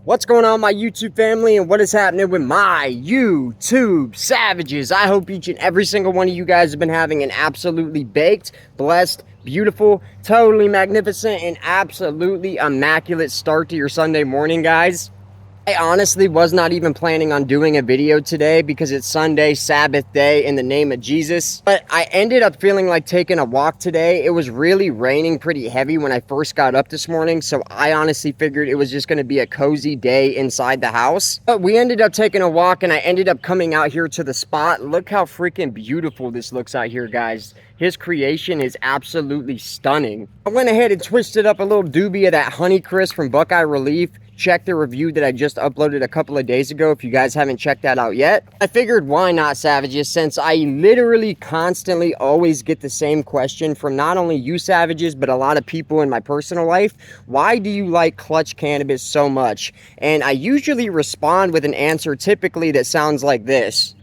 What's going on, my YouTube family, and what is happening with my YouTube savages? I hope each and every single one of you guys have been having an absolutely baked, blessed, beautiful, totally magnificent, and absolutely immaculate start to your Sunday morning, guys. I honestly was not even planning on doing a video today because it's Sunday, Sabbath day, in the name of Jesus. But I ended up feeling like taking a walk today. It was really raining pretty heavy when I first got up this morning, so I honestly figured it was just going to be a cozy day inside the house. But we ended up taking a walk, and I ended up coming out here to the spot. Look how freaking beautiful this looks out here, guys. His creation is absolutely stunning. I went ahead and twisted up a little doobie of that Honeycrisp from Buckeye Relief. Check the review that I just uploaded a couple of days ago if you guys haven't checked that out yet. I figured why not, savages, since I literally constantly always get the same question from not only you savages but a lot of people in my personal life. Why do you like Klutch cannabis so much? And I usually respond with an answer typically that sounds like this: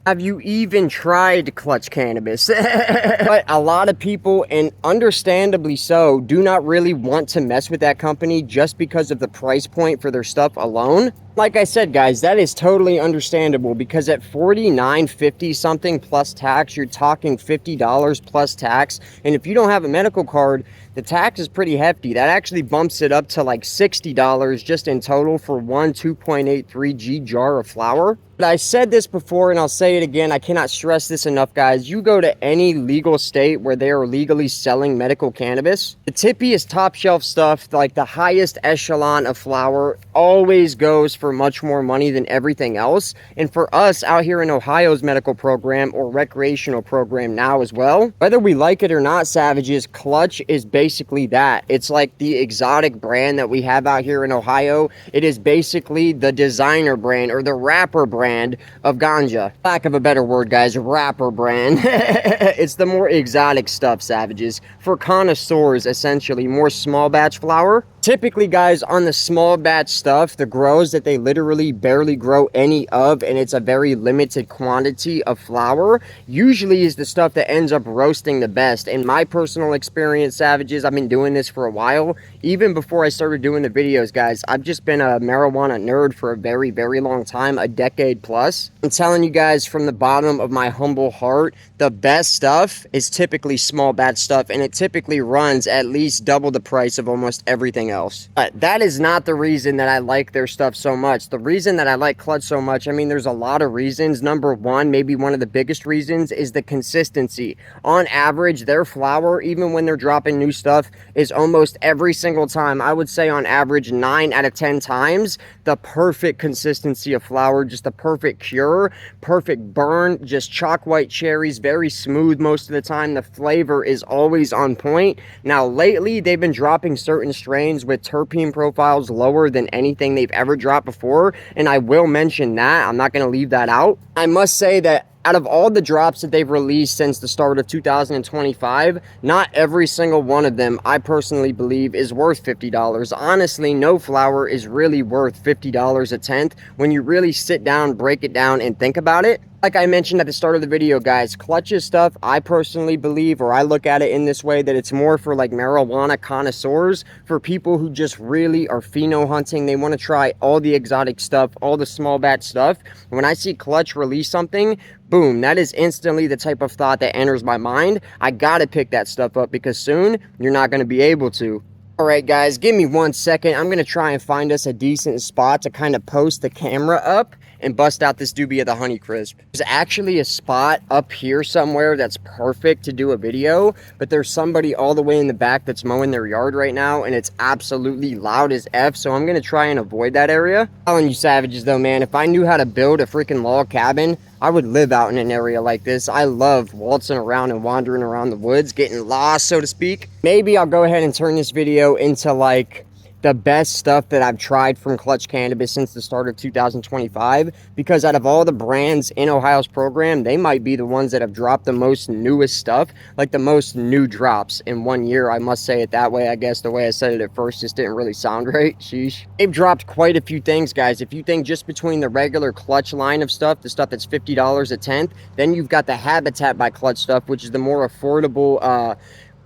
have you even tried Klutch cannabis? But a lot of people, and understandably so, do not really want to mess with that company just because of the price point for their stuff alone. Like I said, guys, that is totally understandable because at $49.50 something plus tax, you're talking $50 plus tax. And if you don't have a medical card, the tax is pretty hefty. That actually bumps it up to like $60 just in total for one 2.83 G jar of flour. But I said this before and I'll say it again. I cannot stress this enough, guys. You go to any legal state where they are legally selling medical cannabis, the tippiest top shelf stuff, like the highest echelon of flour, always goes for much more money than everything else. And for us out here in Ohio's medical program or recreational program now as well, whether we like it or not, savages, Klutch is basically that. It's like the exotic brand that we have out here in Ohio. It is basically the designer brand or the rapper brand of ganja. Lack of a better word, guys, rapper brand. It's the more exotic stuff, savages. For connoisseurs, essentially, more small batch flour. Typically, guys, on the small batch stuff, the grows that they literally barely grow any of, and it's a very limited quantity of flour, usually is the stuff that ends up roasting the best. In my personal experience, savages, I've been doing this for a while. Even before I started doing the videos, guys, I've just been a marijuana nerd for a very, very long time, a decade plus. I'm telling you guys from the bottom of my humble heart, the best stuff is typically small batch stuff, and it typically runs at least double the price of almost everything else. But that is not the reason that I like their stuff so much. The reason that I like Klutch so much, I mean, there's a lot of reasons. Number one, maybe one of the biggest reasons, is the consistency. On average, their flour, even when they're dropping new stuff, is almost every single time, I would say on average 9 out of 10 times, the perfect consistency of flour, just the perfect cure, perfect burn, just chalk white cherries, very smooth most of the time. The flavor is always on point. Now lately, they've been dropping certain strains with terpene profiles lower than anything they've ever dropped before, and I will mention that. I'm not going to leave that out. I must say that out of all the drops that they've released since the start of 2025, not every single one of them, I personally believe, is worth $50. Honestly, no flower is really worth $50 a tenth when you really sit down, break it down, and think about it. Like I mentioned at the start of the video, guys, Klutch's stuff, I personally believe, or I look at it in this way, that it's more for like marijuana connoisseurs, for people who just really are pheno hunting. They want to try all the exotic stuff, all the small batch stuff. When I see Klutch release something, boom, that is instantly the type of thought that enters my mind. I gotta pick that stuff up because soon you're not going to be able to. Alright guys, give me 1 second. I'm going to try and find us a decent spot to kind of post the camera up and bust out this doobie of the Honeycrisp. There's actually a spot up here somewhere that's perfect to do a video, but there's somebody all the way in the back that's mowing their yard right now, and it's absolutely loud as F, so I'm going to try and avoid that area. I'm telling you savages though, man, if I knew how to build a freaking log cabin, I would live out in an area like this. I love waltzing around and wandering around the woods, getting lost, so to speak. Maybe I'll go ahead and turn this video into like the best stuff that I've tried from Klutch Cannabis since the start of 2025, because out of all the brands in Ohio's program, they might be the ones that have dropped the most newest stuff, like the most new drops in 1 year. I must say it that way. I guess the way I said it at first just didn't really sound right. Sheesh. They've dropped quite a few things, guys. If you think just between the regular Klutch line of stuff, the stuff that's $50 a tenth, then you've got the Habitat by Klutch stuff, which is the more affordable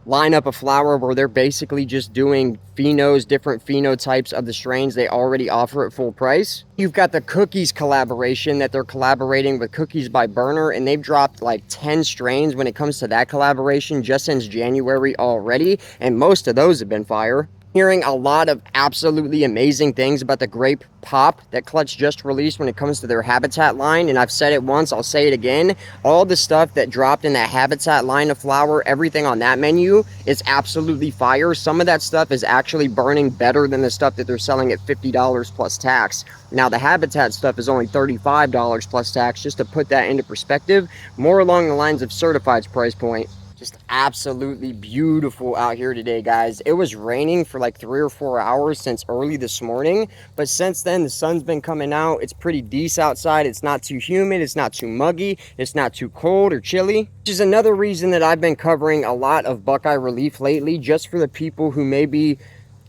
lineup of flower where they're basically just doing phenos, different phenotypes of the strains they already offer at full price. You've got the Cookies collaboration that they're collaborating with Cookies by Burner, and they've dropped like 10 strains when it comes to that collaboration just since January already, and most of those have been fire. Hearing a lot of absolutely amazing things about the grape pop that Klutch just released when it comes to their Habitat line, and I've said it once, I'll say it again. All the stuff that dropped in that Habitat line of flower, everything on that menu is absolutely fire. Some of that stuff is actually burning better than the stuff that they're selling at $50 plus tax. Now the Habitat stuff is only $35 plus tax, just to put that into perspective, more along the lines of Certified's price point. Just absolutely beautiful out here today, guys. It was raining for like 3 or 4 hours since early this morning, but since then the sun's been coming out. It's pretty decent outside. It's not too humid, it's not too muggy, it's not too cold or chilly, which is another reason that I've been covering a lot of Buckeye Relief lately, just for the people who maybe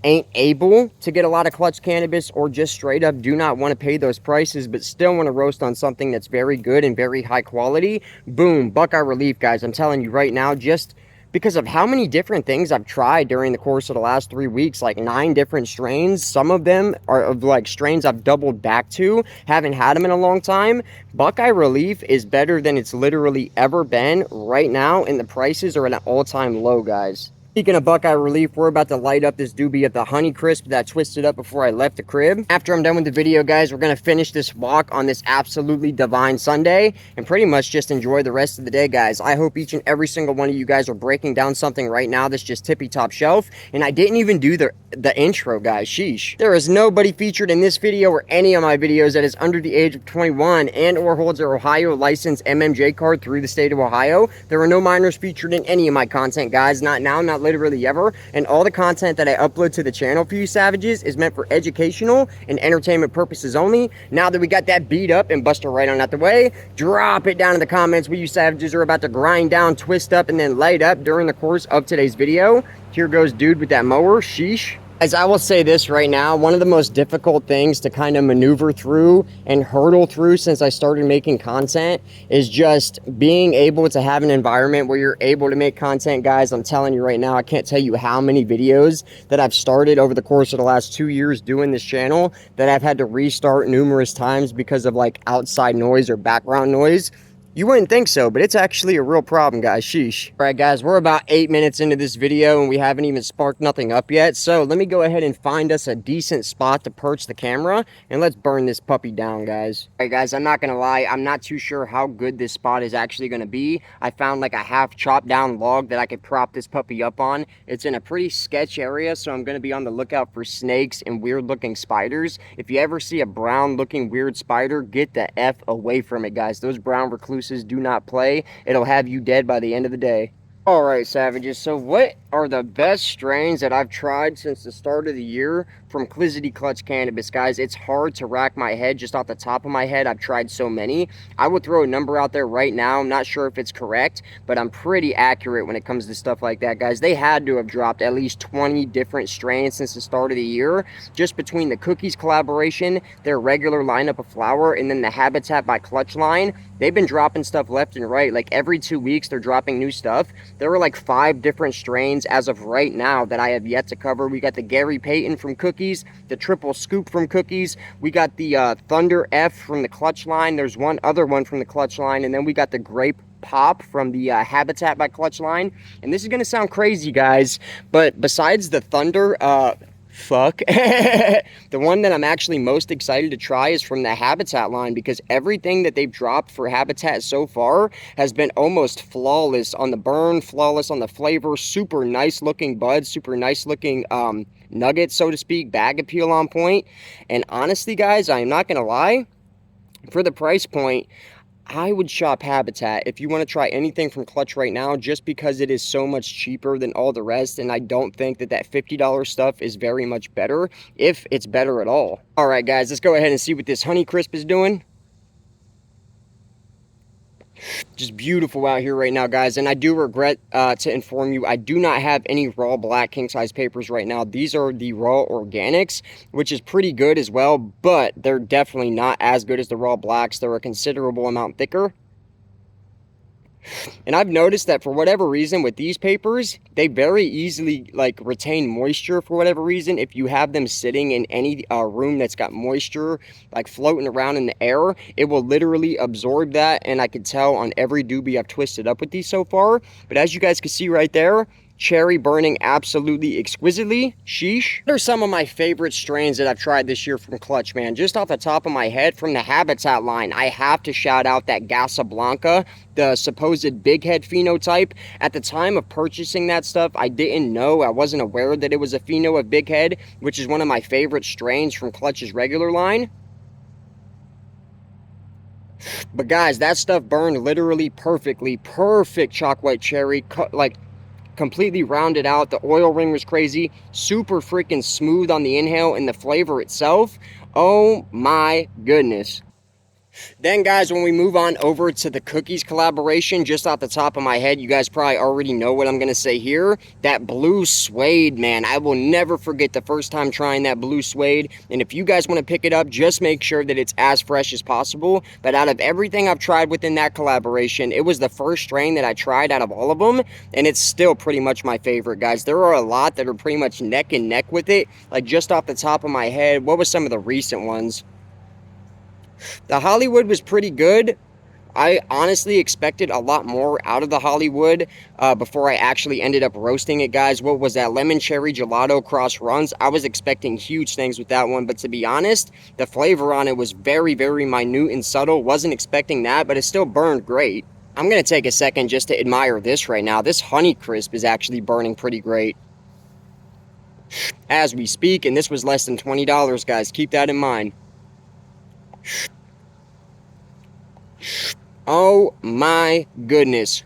ain't able to get a lot of Klutch cannabis, or just straight up do not want to pay those prices but still want to roast on something that's very good and very high quality. Boom, Buckeye Relief, guys. I'm telling you right now, just because of how many different things I've tried during the course of the last 3 weeks, like 9 different strains. Some of them are of like strains I've doubled back to, haven't had them in a long time. Buckeye Relief is better than it's literally ever been right now, and the prices are at an all-time low, guys. Speaking of Buckeye Relief, we're about to light up this doobie of the Honey Crisp that I twisted up before I left the crib. After I'm done with the video, guys, we're going to finish this walk on this absolutely divine Sunday and pretty much just enjoy the rest of the day, guys. I hope each and every single one of you guys are breaking down something right now that's just tippy top shelf. And I didn't even do the intro, guys. Sheesh. There is nobody featured in this video or any of my videos that is under the age of 21 and or holds their Ohio licensed MMJ card through the state of Ohio. There are no minors featured in any of my content, guys. Not now, not literally ever, and all the content that I upload to the channel for you savages is meant for educational and entertainment purposes only. Now that we got that beat up and Buster right on out the way, drop it down in the comments what you savages are about to grind down, twist up, and then light up during the course of today's video. Here goes dude with that mower. Sheesh. As I will say this right now, one of the most difficult things to kind of maneuver through and hurdle through since I started making content is just being able to have an environment where you're able to make content, guys. I'm telling you right now, I can't tell you how many videos that I've started over the course of the last 2 years doing this channel that I've had to restart numerous times because of like outside noise or background noise. You wouldn't think so, but it's actually a real problem, guys. Sheesh. All right, guys, we're about 8 minutes into this video and we haven't even sparked nothing up yet. So let me go ahead and find us a decent spot to perch the camera and let's burn this puppy down, guys. All right, guys, I'm not gonna lie. I'm not too sure how good this spot is actually gonna be. I found like a half chopped down log that I could prop this puppy up on. It's in a pretty sketch area, so I'm gonna be on the lookout for snakes and weird looking spiders. If you ever see a brown looking weird spider, get the F away from it, guys. Those brown recluses do not play. It'll have you dead by the end of the day. All right, savages, so what are the best strains that I've tried since the start of the year from Klutch Cannabis, guys? It's hard to rack my head just off the top of my head. I've tried so many. I would throw a number out there right now. I'm not sure if it's correct, but I'm pretty accurate when it comes to stuff like that, guys. They had to have dropped at least 20 different strains since the start of the year, just between the Cookies collaboration, their regular lineup of flower, and then the Habitat by Klutch line. They've been dropping stuff left and right. Like every 2 weeks, they're dropping new stuff. There were like 5 different strains as of right now that I have yet to cover. We got the Gary Payton from Cookies, the Triple Scoop from Cookies. We got the Thunder F from the Klutch line. There's one other one from the Klutch line. And then we got the Grape Pop from the Habitat by Klutch line. And this is going to sound crazy, guys, but besides the Thunder, the one that I'm actually most excited to try is from the Habitat line, because everything that they've dropped for Habitat so far has been almost flawless on the burn, flawless on the flavor, super nice looking buds, super nice looking nuggets, so to speak, bag appeal on point. And honestly, guys, I am not gonna lie, for the price point, I would shop Habitat if you want to try anything from Klutch right now, just because it is so much cheaper than all the rest, and I don't think that that $50 stuff is very much better, if it's better at all. All right, guys, let's go ahead and see what this Honey Crisp is doing. Just beautiful out here right now, guys, and I do regret to inform you, I do not have any raw black king size papers right now. These are the raw organics, which is pretty good as well, but they're definitely not as good as the raw blacks. They're a considerable amount thicker. And I've noticed that for whatever reason with these papers, they very easily like retain moisture for whatever reason. If you have them sitting in any room that's got moisture like floating around in the air, it will literally absorb that. And I can tell on every doobie I've twisted up with these so far. But as you guys can see right there, cherry burning absolutely exquisitely. Sheesh. What are some of my favorite strains that I've tried this year from Klutch, man? Just off the top of my head, from the Habitat line, I have to shout out that Casablanca, the supposed big head phenotype. At the time of purchasing that stuff, I didn't know, I wasn't aware that it was a pheno of big head, which is one of my favorite strains from Klutch's regular line. But guys, that stuff burned literally perfectly. Perfect chalk white cherry, like completely rounded out. The oil ring was crazy, super freaking smooth on the inhale, and the flavor itself, oh my goodness. Then guys, when we move on over to the cookies collaboration, just off the top of my head, you guys probably already know what I'm going to say here. That blue suede, man, I will never forget the first time trying that blue suede. And if you guys want to pick it up, just make sure that it's as fresh as possible. But out of everything I've tried within that collaboration, it was the first strain that I tried out of all of them, and it's still pretty much my favorite, guys. There are a lot that are pretty much neck and neck with it. Like just off the top of my head, what was some of the recent ones? The Hollywood was pretty good. I honestly expected a lot more out of the Hollywood before I actually ended up roasting it, guys. What was that? Lemon cherry gelato cross runs. I was expecting huge things with that one, but to be honest, the flavor on it was very, very minute and subtle. Wasn't expecting that, but it still burned great. I'm going to take a second just to admire this right now. This Honeycrisp is actually burning pretty great as we speak, and this was less than $20, guys. Keep that in mind. Oh my goodness.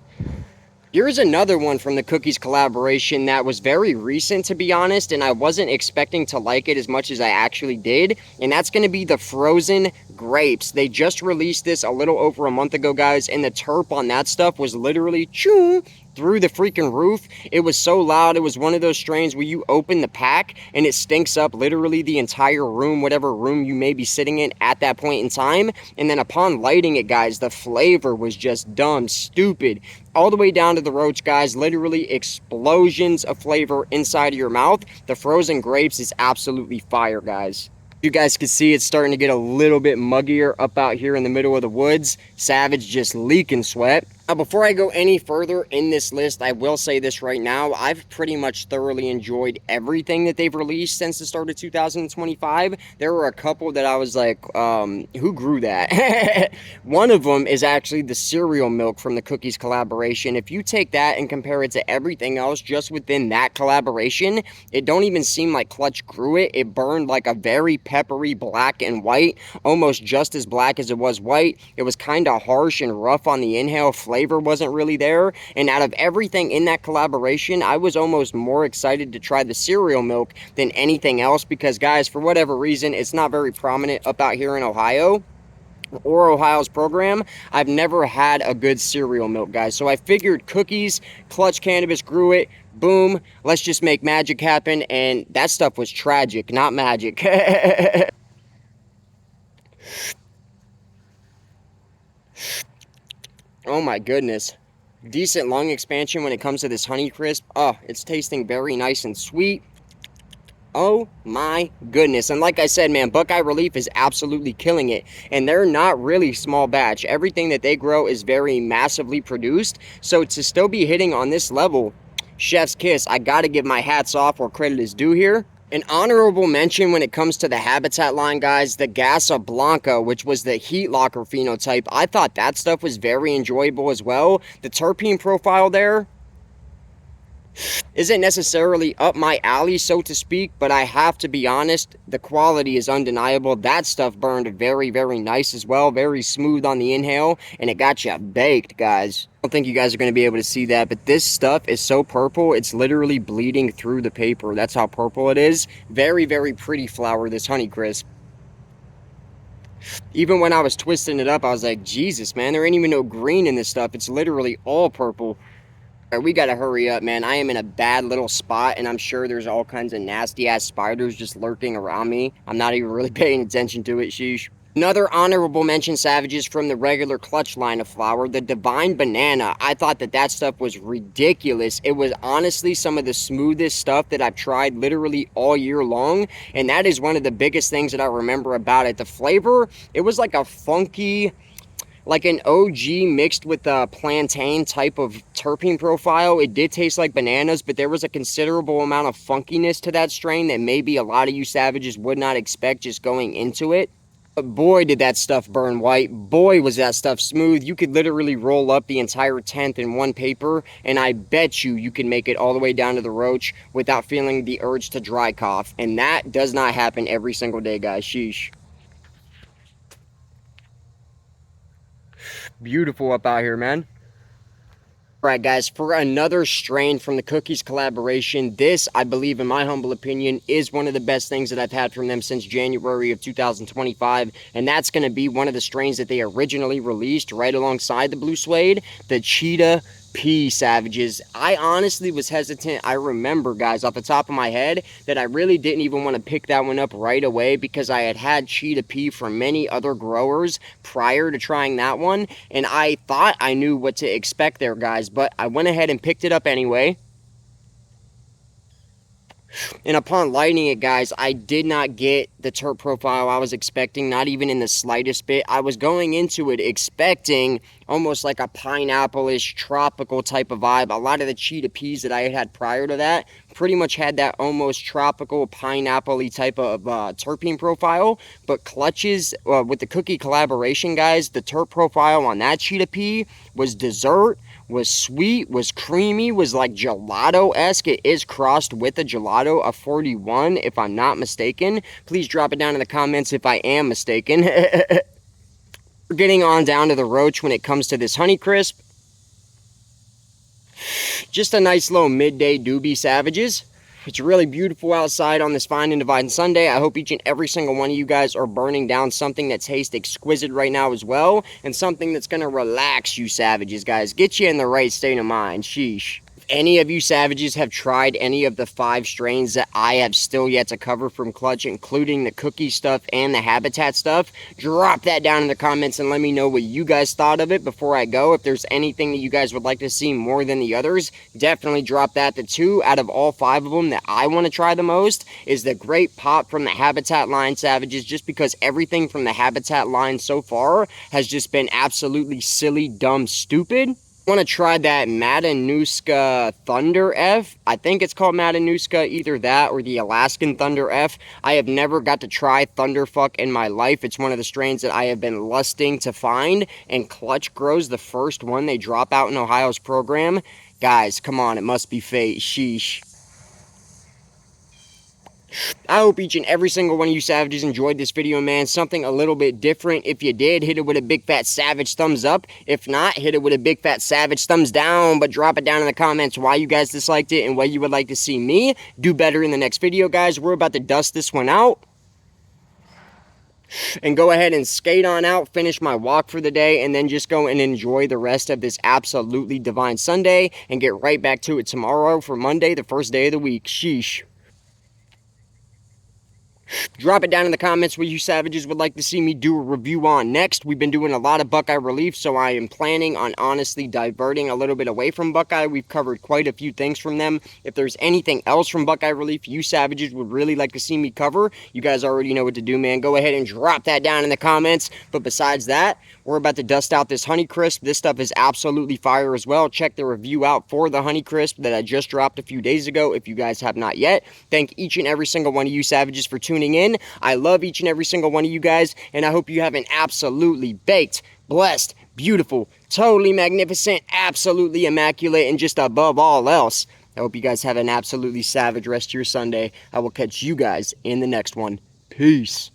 Here's another one from the cookies collaboration that was very recent, to be honest, and I wasn't expecting to like it as much as I actually did, and that's going to be the frozen grapes. They just released this a little over a month ago, guys, and the terp on that stuff was literally choo through the freaking roof. It was so loud. It was one of those strains where you open the pack and it stinks up literally the entire room, whatever room you may be sitting in at that point in time. And then upon lighting it, guys, the flavor was just dumb, stupid, all the way down to the roach, guys. Literally explosions of flavor inside of your mouth. The frozen grapes is absolutely fire, guys. You guys can see it's starting to get a little bit muggier up out here in the middle of the woods. Savage just leaking sweat. Now, before I go any further in this list, I will say this right now. I've pretty much thoroughly enjoyed everything that they've released since the start of 2025. There were a couple that I was like, who grew that? One of them is actually the cereal milk from the cookies collaboration. If you take that and compare it to everything else just within that collaboration, it don't even seem like Klutch grew it. It burned like a very peppery black and white, almost just as black as it was white. It was kind of harsh and rough on the inhale. Flavor wasn't really there, and out of everything in that collaboration, I was almost more excited to try the cereal milk than anything else, because guys, for whatever reason, it's not very prominent up out here in Ohio or Ohio's program. I've never had a good cereal milk, guys, so I figured cookies, Klutch Cannabis grew it, boom, let's just make magic happen. And that stuff was tragic, not magic. Oh my goodness. Decent lung expansion when it comes to this Honeycrisp. Oh, it's tasting very nice and sweet. Oh my goodness. And like I said, man, Buckeye Relief is absolutely killing it. And they're not really small batch. Everything that they grow is very massively produced. So to still be hitting on this level, chef's kiss. I gotta give my hats off where credit is due here. An honorable mention when it comes to the Habitat line, guys, the Casablanca, which was the heat locker phenotype. I thought that stuff was very enjoyable as well. The terpene profile there isn't necessarily up my alley, so to speak, but I have to be honest, the quality is undeniable. That stuff burned very, very nice as well. Very smooth on the inhale, and it got you baked, guys. I don't think you guys are going to be able to see that, but this stuff is so purple, it's literally bleeding through the paper. That's how purple it is. Very, very pretty flower, this Honeycrisp. Even when I was twisting it up, I was like, Jesus, man, there ain't even no green in this stuff. It's literally all purple. All right, we gotta hurry up, man. I am in a bad little spot, and I'm sure there's all kinds of nasty-ass spiders just lurking around me. I'm not even really paying attention to it, sheesh. Another honorable mention, savages, from the regular Klutch line of flour, the Divine Banana. I thought that stuff was ridiculous. It was honestly some of the smoothest stuff that I've tried literally all year long, and that is one of the biggest things that I remember about it. The flavor, it was like a funky, like an OG mixed with a plantain type of terpene profile. It did taste like bananas, but there was a considerable amount of funkiness to that strain that maybe a lot of you savages would not expect just going into it. But boy, did that stuff burn white. Boy, was that stuff smooth. You could literally roll up the entire tenth in one paper, and I bet you can make it all the way down to the roach without feeling the urge to dry cough. And that does not happen every single day, guys. Sheesh. Beautiful up out here, man. Alright guys, for another strain from the Cookies collaboration, this, I believe in my humble opinion, is one of the best things that I've had from them since January of 2025, and that's going to be one of the strains that they originally released right alongside the Blue Suede, the Cheetah Pea, savages. I honestly was hesitant. I remember, guys, off the top of my head, that I really didn't even want to pick that one up right away because I had Cheetah Pea from many other growers prior to trying that one, and I thought I knew what to expect there, guys, but I went ahead and picked it up anyway. And upon lighting it, guys, I did not get the terp profile I was expecting, not even in the slightest bit. I was going into it expecting almost like a pineapple-ish tropical type of vibe. A lot of the Cheetah Peas that I had prior to that pretty much had that almost tropical pineapple-y type of terpene profile. But Klutch's, with the Cookie collaboration, guys, the terp profile on that Cheetah Pea was dessert, was sweet, was creamy, was like gelato-esque. It is crossed with a gelato, a 41, if I'm not mistaken. Please drop it down in the comments if I am mistaken. We're getting on down to the roach when it comes to this Honeycrisp. Just a nice little midday doobie, savages. It's really beautiful outside on this fine and divine Sunday. I hope each and every single one of you guys are burning down something that tastes exquisite right now as well, and something that's going to relax you savages, guys. Get you in the right state of mind. Sheesh. Any of you savages have tried any of the 5 strains that I have still yet to cover from Klutch, including the Cookie stuff and the Habitat stuff, drop that down in the comments and let me know what you guys thought of it before I go. If there's anything that you guys would like to see more than the others, definitely drop that. The 2 out of all 5 of them that I want to try the most is the Great Pop from the Habitat line, savages, just because everything from the Habitat line so far has just been absolutely silly, dumb, stupid. I want to try that Matanuska Thunder F. I think it's called Matanuska, either that or the Alaskan Thunder F. I have never got to try Thunderfuck in my life. It's one of the strains that I have been lusting to find, and Klutch grows the first one they drop out in Ohio's program. Guys, come on, it must be fate. Sheesh. I hope each and every single one of you savages enjoyed this video, man. Something a little bit different. If you did, hit it with a big fat savage thumbs up. If not, hit it with a big fat savage thumbs down. But drop it down in the comments why you guys disliked it and what you would like to see me do better in the next video, guys. We're about to dust this one out and go ahead and skate on out, finish my walk for the day, and then just go and enjoy the rest of this absolutely divine Sunday and get right back to it tomorrow for Monday, the first day of the week. Sheesh. Drop it down in the comments what you savages would like to see me do a review on next. We've been doing a lot of Buckeye Relief, so I am planning on honestly diverting a little bit away from Buckeye. We've covered quite a few things from them. If there's anything else from Buckeye Relief you savages would really like to see me cover, you guys already know what to do, man. Go ahead and drop that down in the comments. But besides that, we're about to dust out this Honeycrisp. This stuff is absolutely fire as well. Check the review out for the Honeycrisp that I just dropped a few days ago if you guys have not yet. Thank each and every single one of you savages for tuning in. I love each and every single one of you guys, and I hope you have an absolutely baked, blessed, beautiful, totally magnificent, absolutely immaculate, and just above all else, I hope you guys have an absolutely savage rest of your Sunday. I will catch you guys in the next one. Peace.